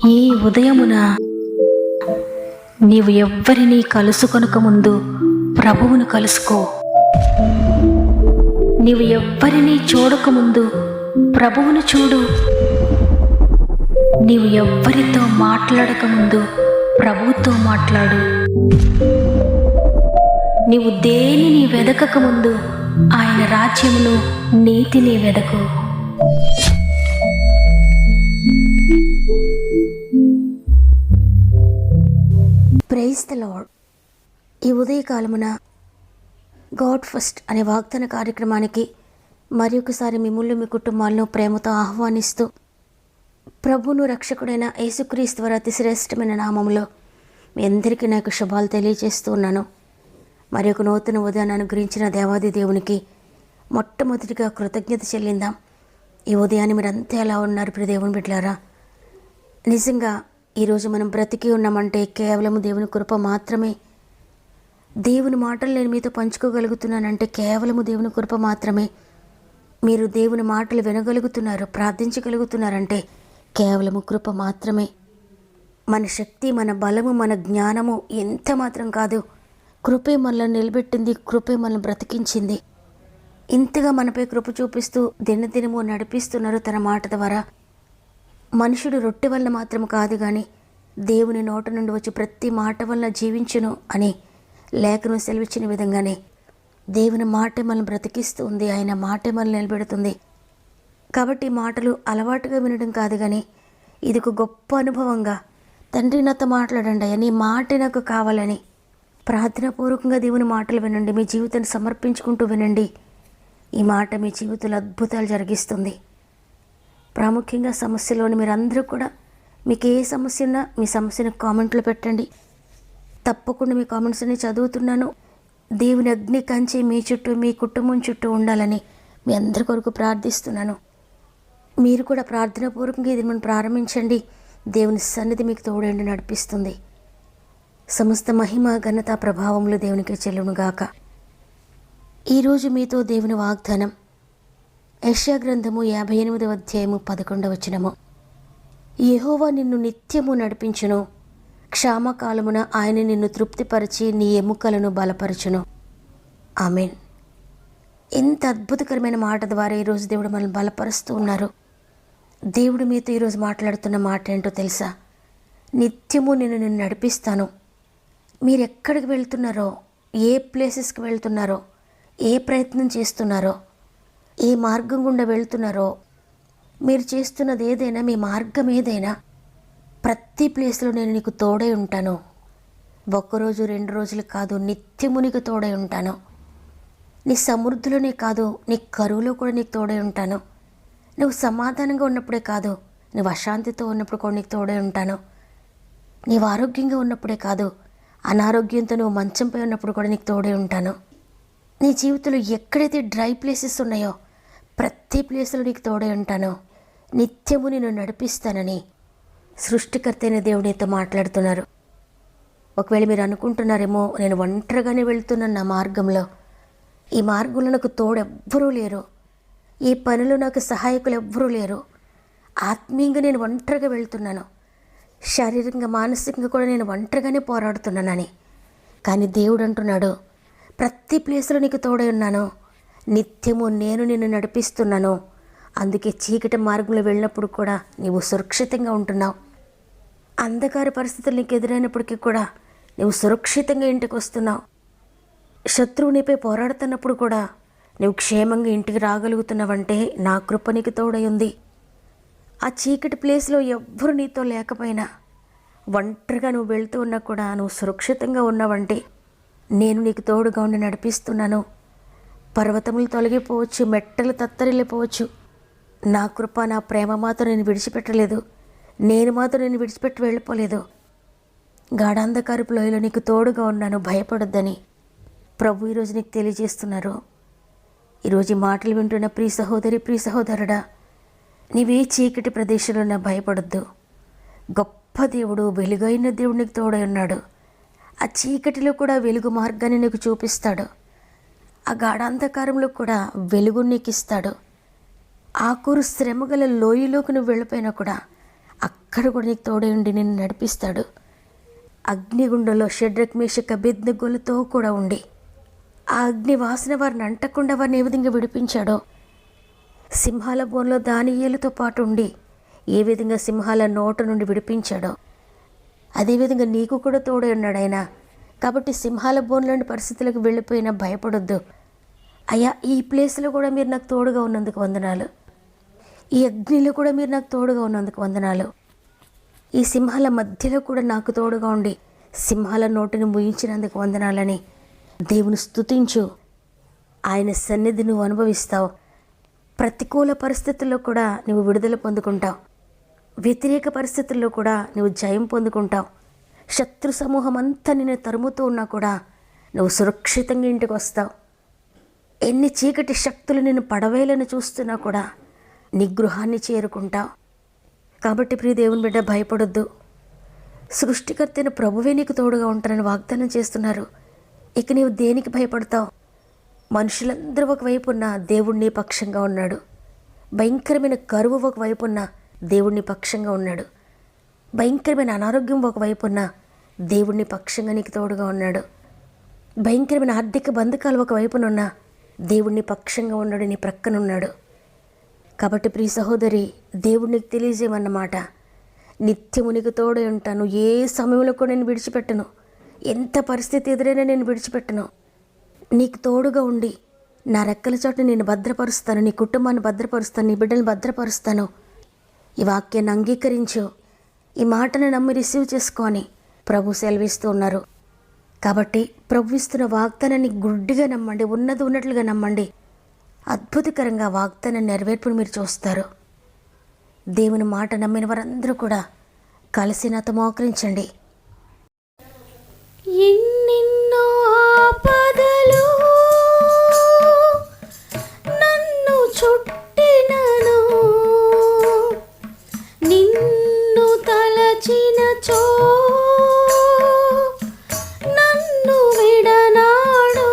ఈ ఉదయమున నీవు ఎవ్వరినీ కలుసుకొనక ముందు ప్రభువును కలుసుకో. నీవు ఎవ్వరినీ చూడకముందు ప్రభువును చూడు. నీవు ఎవ్వరితో మాట్లాడకముందు ప్రభువుతో మాట్లాడు. నీవు దేనిని వెదకకముందు ఆయన రాజ్యమును నీతిని వెదకు. Praise the lord. ఈ ఉదయకాలమున గాడ్ ఫస్ట్ అనే వాగ్దాన కార్యక్రమానికి మరి ఒకసారి మిమ్మల్ని మీ కుటుంబాలను ప్రేమతో ఆహ్వానిస్తూ ప్రభువును రక్షకుడైన యేసుక్రీస్తు వారి అతి శ్రేష్టమైన నామములో మీ అందరికీ నాకు శుభాలు తెలియజేస్తూ ఉన్నాను. మరి ఒక నూతన ఉదయాన్ని అనుగ్రహించిన దేవాది దేవునికి మొట్టమొదటిగా కృతజ్ఞత చెల్లిందాం. ఈ ఉదయాన్ని మీరు అంతే ఎలా ఉన్నారు ప్రియ దేవుని బిడ్డలారా? నిజంగా ఈరోజు మనం బ్రతికి ఉన్నామంటే కేవలం దేవుని కృప మాత్రమే. దేవుని మాటలు నేను మీతో పంచుకోగలుగుతున్నానంటే కేవలము దేవుని కృప మాత్రమే. మీరు దేవుని మాటలు వినగలుగుతున్నారు, ప్రార్థించగలుగుతున్నారంటే కేవలము కృప మాత్రమే. మన శక్తి, మన బలము, మన జ్ఞానము ఎంత మాత్రం కాదు. కృపే మనల్ని నిలబెట్టింది, కృపే మనల్ని బ్రతికించింది. ఇంతగా మనపై కృప చూపిస్తూ దినదినము నడిపిస్తున్నారు తన మాట ద్వారా. మనుషుడు రొట్టె వల్ల మాత్రం కాదు కానీ దేవుని నోట నుండి వచ్చి ప్రతి మాట వల్ల జీవించును అని లేఖను సెలవిచ్చిన విధంగానే దేవుని మాటే మనల్ని బ్రతికిస్తూ ఉంది. ఆయన మాటే మనల్ని నిలబెడుతుంది. కాబట్టి మాటలు అలవాటుగా వినడం కాదు కానీ ఇది ఒక గొప్ప అనుభవంగా, తండ్రి నాతో మాట్లాడండి అయ్యా, నీ మాటే నాకు కావాలని ప్రార్థనాపూర్వకంగా దేవుని మాటలు వినండి. మీ జీవితాన్ని సమర్పించుకుంటూ వినండి. ఈ మాట మీ జీవితంలో అద్భుతాలు జరిగిస్తుంది. ప్రాముఖ్యంగా సమస్యలోని మీరందరూ కూడా మీకు ఏ సమస్య ఉన్నా మీ సమస్యను కామెంట్లో పెట్టండి. తప్పకుండా మీ కామెంట్స్ అన్ని చదువుతున్నాను. దేవుని అగ్ని కంచి మీ చుట్టూ, మీ కుటుంబం చుట్టూ ఉండాలని మీ అందరి కొరకు ప్రార్థిస్తున్నాను. మీరు కూడా ప్రార్థనాపూర్వకంగా ఇది మనం ప్రారంభించండి. దేవుని సన్నిధి మీకు తోడండి నడిపిస్తుంది. సమస్త మహిమ, ఘనత, ప్రభావములు దేవునికి చెల్లునుగాక. ఈరోజు మీతో దేవుని వాగ్దానం యెషయా గ్రంథము 58వ అధ్యాయము 11వ వచనము. యెహోవా నిన్ను నిత్యము నడిపించును, క్షామకాలమున ఆయన నిన్ను తృప్తిపరిచి నీ ఎముకలను బలపరచును. ఆమేన్. ఎంత అద్భుతకరమైన మాట ద్వారా ఈరోజు దేవుడు మనల్ని బలపరుస్తూ ఉన్నారు. దేవుడు మీతో ఈరోజు మాట్లాడుతున్న మాట ఏంటో తెలుసా? నిత్యము నిన్ను నడిపిస్తాను. మీరు ఎక్కడికి వెళ్తున్నారో, ఏ ప్లేసెస్కి వెళ్తున్నారో, ఏ ప్రయత్నం చేస్తున్నారో, ఏ మార్గం గుండా వెళ్తున్నారో, మీరు చేస్తున్నది ఏదైనా, మీ మార్గం ఏదైనా, ప్రతి ప్లేస్లో నేను నీకు తోడై ఉంటాను. ఒక్కరోజు 2 రోజులు కాదు, నిత్యము నీకు తోడై ఉంటాను. నీ సమృద్ధిలోనే కాదు, నీ కరువులో కూడా నీకు తోడై ఉంటాను. నువ్వు సమాధానంగా ఉన్నప్పుడే కాదు, నువ్వు అశాంతితో ఉన్నప్పుడు కూడా నీకు తోడై ఉంటాను. నీవు ఆరోగ్యంగా ఉన్నప్పుడే కాదు, అనారోగ్యంతో నువ్వు మంచంపై ఉన్నప్పుడు కూడా నీకు తోడై ఉంటాను. నీ జీవితంలో ఎక్కడైతే డ్రై ప్లేసెస్ ఉన్నాయో ప్రతి ప్లేస్లో నీకు తోడై ఉంటాను. నిత్యము నిన్ను నడిపిస్తానని సృష్టికర్త అయిన దేవుడు నీతో మాట్లాడుతున్నారు. ఒకవేళ మీరు అనుకుంటున్నారేమో, నేను ఒంటరిగానే వెళ్తున్నాను నా మార్గంలో, ఈ మార్గంలో నాకు తోడెవ్వరూ లేరు, ఈ పనిలో నాకు సహాయకులు ఎవ్వరూ లేరు, ఆత్మీయంగా నేను ఒంటరిగా వెళ్తున్నాను, శారీరకంగా మానసికంగా కూడా నేను ఒంటరిగానే పోరాడుతున్నానని. కానీ దేవుడు అంటున్నాడు, ప్రతి ప్లేస్లో నీకు తోడై ఉన్నాను, నిత్యము నేను నిన్ను నడిపిస్తున్నాను. అందుకే చీకటి మార్గంలో వెళ్ళినప్పుడు కూడా నీవు సురక్షితంగా ఉంటున్నావు. అంధకార పరిస్థితులు నీకు ఎదురైనప్పటికీ కూడా నువ్వు సురక్షితంగా ఇంటికి వస్తున్నావు. శత్రువు నీపై పోరాడుతున్నప్పుడు కూడా నువ్వు క్షేమంగా ఇంటికి రాగలుగుతున్నావంటే నా కృప నీకు తోడై ఉంది. ఆ చీకటి ప్లేస్లో ఎవ్వరు నీతో లేకపోయినా, ఒంటరిగా నువ్వు వెళ్తూ ఉన్నా కూడా నువ్వు సురక్షితంగా ఉన్నావంటే నేను నీకు తోడుగా ఉండి నడిపిస్తున్నాను. పర్వతములు తొలగిపోవచ్చు, మెట్టలు తత్తరిల్లిపోవచ్చు, నా కృప, నా ప్రేమ మాత్రం నేను విడిచిపెట్టలేదు. నేను మాత్రం నేను విడిచిపెట్టి వెళ్ళిపోలేదు. గాఢాంధకారపు లోయలో నీకు తోడుగా ఉన్నాను, భయపడొద్దని ప్రభు ఈరోజు నీకు తెలియజేస్తున్నారు. ఈరోజు ఈ మాటలు వింటున్న ప్రియ సహోదరి, ప్రియ సహోదరుడా, నీవే చీకటి ప్రదేశంలో నా భయపడొద్దు. గొప్ప దేవుడు, వెలుగైన దేవుడు నీకు తోడై ఉన్నాడు. ఆ చీకటిలో కూడా వెలుగు మార్గాన్ని నీకు చూపిస్తాడు. ఆ గాఢాంధకారంలో కూడా వెలుగు నీకు ఇస్తాడు. ఆకూరు శ్రమగల లోయలోకి నువ్వు వెళ్ళిపోయినా కూడా అక్కడ కూడా నీకు తోడే ఉండి నిన్ను నడిపిస్తాడు. అగ్నిగుండంలో షడ్రక్ మేషక్ అబేద్నెగోలతో కూడా ఉండి ఆ అగ్ని వాసన వారిని అంటకుండా వారిని ఏ విధంగా విడిపించాడో, సింహాల బోన్లో దానియేలుతో పాటు ఉండి ఏ విధంగా సింహాల నోట నుండి విడిపించాడో, అదేవిధంగా నీకు కూడా తోడే ఉన్నాడు ఆయన. కాబట్టి సింహాల బోన్లోని పరిస్థితులకు వెళ్ళిపోయినా భయపడొద్దు. అయ్యా, ఈ ప్లేస్లో కూడా మీరు నాకు తోడుగా ఉన్నందుకు వందనాలు, ఈ అగ్నిలో కూడా మీరు నాకు తోడుగా ఉన్నందుకు వందనాలు, ఈ సింహాల మధ్యలో కూడా నాకు తోడుగా ఉండి సింహాల నోటిని ముయించినందుకు వందనాలని దేవుని స్తుతించు. ఆయన సన్నిధి నువ్వు అనుభవిస్తావు. ప్రతికూల పరిస్థితుల్లో కూడా నువ్వు విడుదల పొందుకుంటావు. వ్యతిరేక పరిస్థితుల్లో కూడా నువ్వు జయం పొందుకుంటావు. శత్రు సమూహం అంతా నిన్ను తరుముతూ ఉన్నా కూడా నువ్వు సురక్షితంగా ఇంటికి వస్తావు. ఎన్ని చీకటి శక్తులు నిన్ను పడవేలను చూస్తున్నా కూడా నీ గృహాన్ని చేరుకుంటావు. కాబట్టి ప్రియ దేవుని బిడ్డ, భయపడొద్దు. సృష్టికర్తైన ప్రభువే నీకు తోడుగా ఉంటారని వాగ్దానం చేస్తున్నారు. ఇక నీవు దేనికి భయపడతావు? మనుషులందరూ ఒకవైపు ఉన్న దేవుడిని పక్షంగా ఉన్నాడు. భయంకరమైన కరువు ఒకవైపు ఉన్న దేవుడిని పక్షంగా ఉన్నాడు. భయంకరమైన అనారోగ్యం ఒకవైపు ఉన్న దేవుడిని పక్షంగా నీకు తోడుగా ఉన్నాడు. భయంకరమైన ఆర్థిక బంధకాలు ఒకవైపున ఉన్న దేవుడిని పక్షంగా ఉన్నాడు, నీ ప్రక్కనున్నాడు. కాబట్టి ప్రియ సహోదరి, దేవుడు నీకు తెలియజేయమన్నమాట, నిత్యము నీకు తోడే ఉంటాను. ఏ సమయంలో కూడా నేను విడిచిపెట్టను. ఎంత పరిస్థితి ఎదురైనా నేను విడిచిపెట్టను. నీకు తోడుగా ఉండి నా రెక్కల చోట నేను భద్రపరుస్తాను, నీ కుటుంబాన్ని భద్రపరుస్తాను, నీ బిడ్డలను భద్రపరుస్తాను. ఈ వాక్యాన్ని అంగీకరించు, ఈ మాటను నమ్మి రిసీవ్ చేసుకొని ప్రభు సెలవిస్తూ ఉన్నారు. కాబట్టి ప్రభు ఇస్తున్న వాగ్దానాన్ని గుడ్డిగా నమ్మండి, ఉన్నది ఉన్నట్లుగా నమ్మండి. అద్భుతకరంగా వాగ్దానం నెరవేర్పును మీరు చూస్తారు. దేవుని మాట నమ్మిన వారందరూ కూడా కలిసి నాతో మోకరించండి. ఎన్నెన్నో ఆపదలు నన్ను చుట్టినను, నిన్ను తలచినచో నన్ను విడనాడు.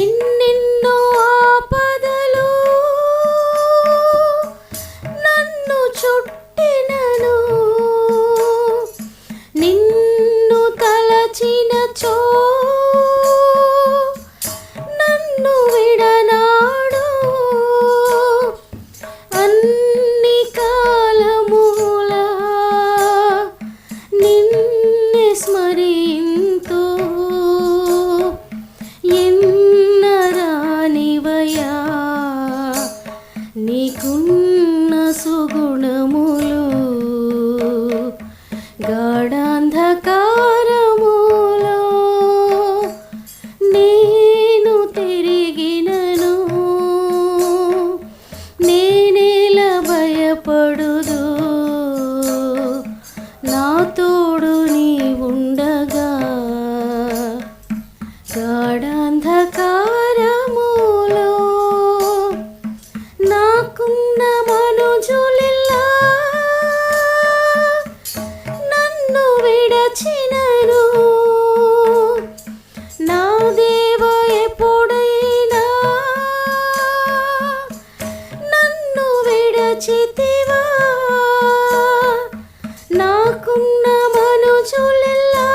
ఎన్నెన్నో ఆపదలు నన్ను చుట్టినను, నిన్ను తలచినచో నన్ను విడనాడు. అన్ని కాలములా నిన్నే స్మరింతు, ఎన్నరానివయా నీకున్న సుగుణములు. గాఢాంధకారములో నేను తిరిగినను, నేనేలా భయపడుదు, నా తోడు నీ ఉండగా. గాఢాంధకారములో నాకున్న మనుజులిల్లా నన్ను విడచినను, నా దేవ ఎప్పుడైనా నన్ను విడచితివా. నాకున్న మనుజులిల్లా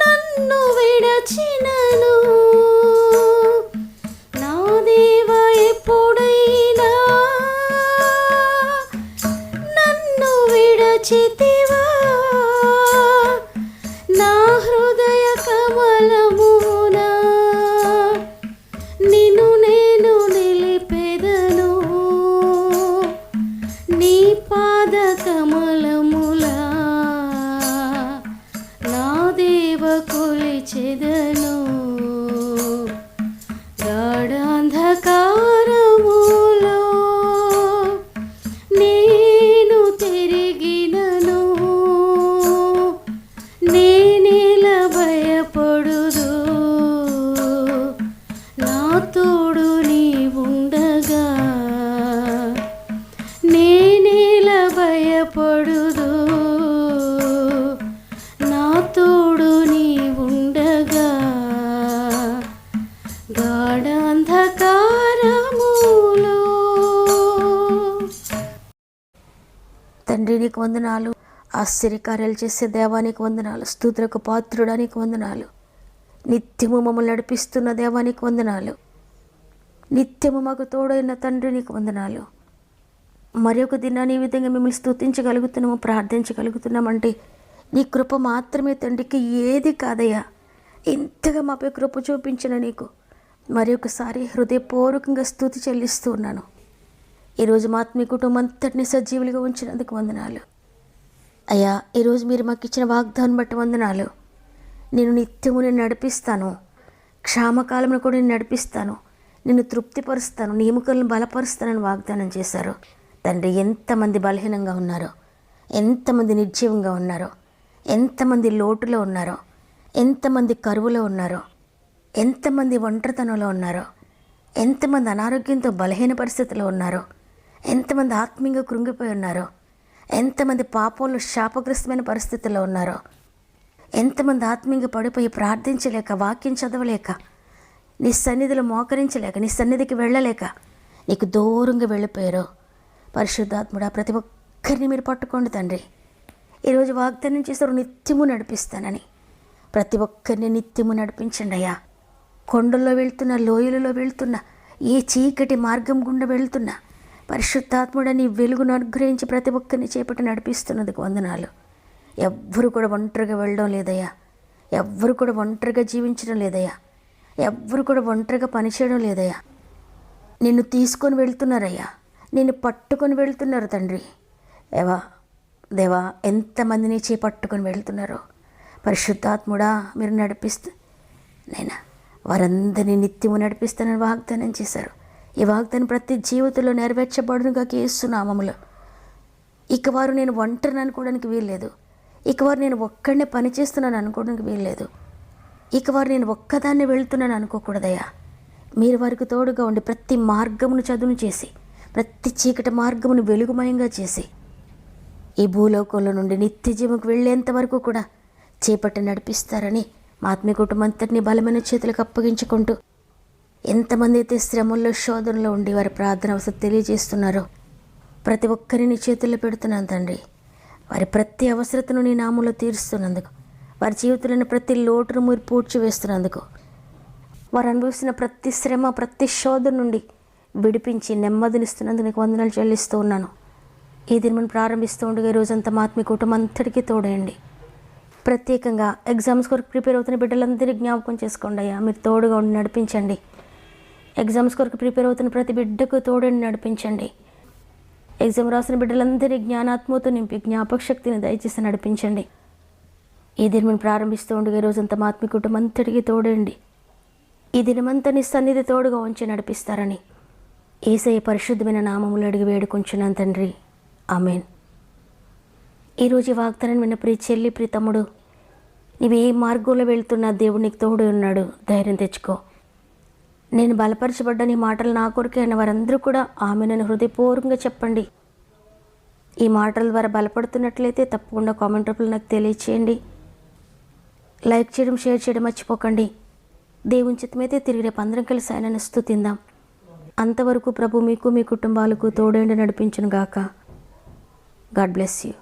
నన్ను విడచినను, నా దేవ ఎప్పుడైనా నన్ను విడచితివా. నా హృదయ కమలమున నిన్ను నేను నిలిపెదను, తండ్రి నీకు వందనాలు. ఆశ్చర్యకార్యాలు చేసే దేవానికి వందనాలు. స్తుతులకు పాత్రుడానికి వందనాలు. నిత్యము మమ్మల్ని నడిపిస్తున్న దేవానికి వందనాలు. నిత్యము మాకు తోడైన తండ్రి నీకు వందనాలు. మరి ఒక దినాన్ని ఈ విధంగా మిమ్మల్ని స్తుతించగలుగుతున్నాము, ప్రార్థించగలుగుతున్నామంటే నీ కృప మాత్రమే తండ్రికి, ఏది కాదయ్యా. ఇంతగా మాపై కృప చూపించిన నీకు మరి ఒకసారి హృదయపూర్వకంగా స్తుతి చెల్లిస్తూ ఉన్నాను. ఈరోజు మా ఆత్మీయ కుటుంబం అంతటిని సజీవులుగా ఉంచినందుకు వందనాలు అయ్యా. ఈరోజు మీరు మాకు ఇచ్చిన వాగ్దానం బట్టి వందనాలు. నేను నిత్యము నేను నడిపిస్తాను, క్షామకాలంలో కూడా నేను నడిపిస్తాను, నిన్ను తృప్తిపరుస్తాను, నీ ఎముకలను బలపరుస్తానని వాగ్దానం చేశారు తండ్రి. ఎంతమంది బలహీనంగా ఉన్నారో, ఎంతమంది నిర్జీవంగా ఉన్నారో, ఎంతమంది లోటులో ఉన్నారో, ఎంతమంది కరువులో ఉన్నారో, ఎంతమంది ఒంటరితనంలో ఉన్నారో, ఎంతమంది అనారోగ్యంతో బలహీన పరిస్థితిలో ఉన్నారో, ఎంతమంది ఆత్మీయంగా కృంగిపోయి ఉన్నారో, ఎంతమంది పాపంలో శాపగ్రస్తమైన పరిస్థితుల్లో ఉన్నారో, ఎంతమంది ఆత్మీయంగా పడిపోయి ప్రార్థించలేక, వాక్యం చదవలేక, నీ సన్నిధిలో మోకరించలేక, నీ సన్నిధికి వెళ్ళలేక నీకు దూరంగా వెళ్ళిపోయారో, పరిశుద్ధాత్ముడా ప్రతి ఒక్కరిని మీరు పట్టుకోండి తండ్రి. ఈరోజు వాగ్దానం చేశారు నిత్యము నడిపిస్తానని. ప్రతి ఒక్కరిని నిత్యము నడిపించండి అయ్యా. కొండల్లో వెళ్తున్నా, లోయలలో వెళ్తున్నా, ఏ చీకటి మార్గం గుండా వెళ్తున్నా పరిశుద్ధాత్ముడా నీ వెలుగును అనుగ్రహించి ప్రతి ఒక్కరిని చేపట్టి నడిపిస్తున్నందుకు వందనాలు. ఎవ్వరు కూడా ఒంటరిగా వెళ్ళడం లేదయ్యా. ఎవ్వరు కూడా ఒంటరిగా జీవించడం లేదయ్యా. ఎవ్వరు కూడా ఒంటరిగా పనిచేయడం లేదయ్యా. నిన్ను తీసుకొని వెళ్తున్నారయ్యా, నిన్ను పట్టుకొని వెళ్తున్నారు తండ్రి. దేవా ఎంతమందిని చేపట్టుకొని వెళ్తున్నారో పరిశుద్ధాత్ముడా మీరు నడిపిస్తూ నైనా వారందరినీ నిత్యము నడిపిస్తానని వాగ్దానం చేశారు. ఈ వాగ్దానం ప్రతి జీవితంలో నెరవేర్చబడునుగా యేసు నామములో. ఇక వారు నేను ఒంటరిని అనుకోవడానికి వీల్లేదు. ఇక వారు నేను ఒక్కడనే పని చేస్తున్నాను అనుకోవడానికి వీల్లేదు. ఇక వారు నేను ఒక్కదాన్ని వెళ్తున్నాను అనుకోకూడదయ్యా. మీరు వారికి తోడుగా ఉండి ప్రతి మార్గమును చదును చేసి, ప్రతి చీకటి మార్గమును వెలుగుమయంగా చేసి, ఈ భూలోకంలో నుండి నిత్య జీవకు వెళ్ళేంత వరకు కూడా చేపట్టి నడిపిస్తారని మా ఆత్మీయ కుటుంబం అంతటినీ బలమైన చేతులకు అప్పగించుకుంటూ, ఎంతమంది అయితే శ్రమల్లో, శోధనలో ఉండి వారి ప్రార్థన అవసరం తెలియజేస్తున్నారో ప్రతి ఒక్కరిని చేతుల్లో పెడుతున్నాను తండ్రి. వారి ప్రతి అవసరతను నీ నామంలో తీరుస్తున్నందుకు, వారి జీవితంలోని ప్రతి లోటును మీరు పూడ్చివేస్తున్నందుకు, వారు అనుభవిస్తున్న ప్రతి శ్రమ, ప్రతి శోధన నుండి విడిపించి నెమ్మదినిస్తున్నందుకు నీకు వందనాలు చెల్లిస్తూ ఉన్నాను. ఈ దినమును ప్రారంభిస్తూ ఉండగా రోజంతా మా ఆత్మీయ కుటుంబం అంతటికీ తోడేయండి. ప్రత్యేకంగా ఎగ్జామ్స్ కొరకు ప్రిపేర్ అవుతున్న బిడ్డలందరినీ జ్ఞాపకం చేసుకోండి అయ్యా. మీరు తోడుగా ఉండి నడిపించండి. ఎగ్జామ్స్ కొరకు ప్రిపేర్ అవుతున్న ప్రతి బిడ్డకు తోడుని నడిపించండి. ఎగ్జామ్ రాసిన బిడ్డలందరి జ్ఞానాత్మతో నింపి జ్ఞాపక శక్తిని దయచేసి నడిపించండి. ఈ దినమును ప్రారంభిస్తూ ఉండగా రోజంతా మా ఆత్మీయ కుటుంబం అంతటికీ తోడేయండి. ఈ దినమంతా నీ సన్నిధి తోడుగా ఉంచి నడిపిస్తారని యేసయ్య పరిశుద్ధమైన నామములు అడిగి వేడుకొంచున్నాను తండ్రి. ఆమేన్. ఈరోజు వాగ్దానం విన్న ప్రియ చెల్లి, ప్రియ తమ్ముడు, నీవు ఏ మార్గంలో వెళ్తున్నా దేవుడు నీకు తోడు ఉన్నాడు. ధైర్యం తెచ్చుకో. నేను బలపరచబడ్డ నీ మాటలు నా కొరకే అన్న వారందరూ కూడా ఆమెను హృదయపూర్వకంగా చెప్పండి. ఈ మాటల ద్వారా బలపడుతున్నట్లయితే తప్పకుండా కామెంట్ రూపంలో నాకు తెలియచేయండి. లైక్ చేయడం, షేర్ చేయడం మర్చిపోకండి. దేవుని చిత్తమైతే తిరిగి రేపు అందరం కలిసి ఆయనను స్తుతిందాం. అంతవరకు ప్రభు మీకు, మీ కుటుంబాలకు తోడేండి నడిపించును గాక. God bless you.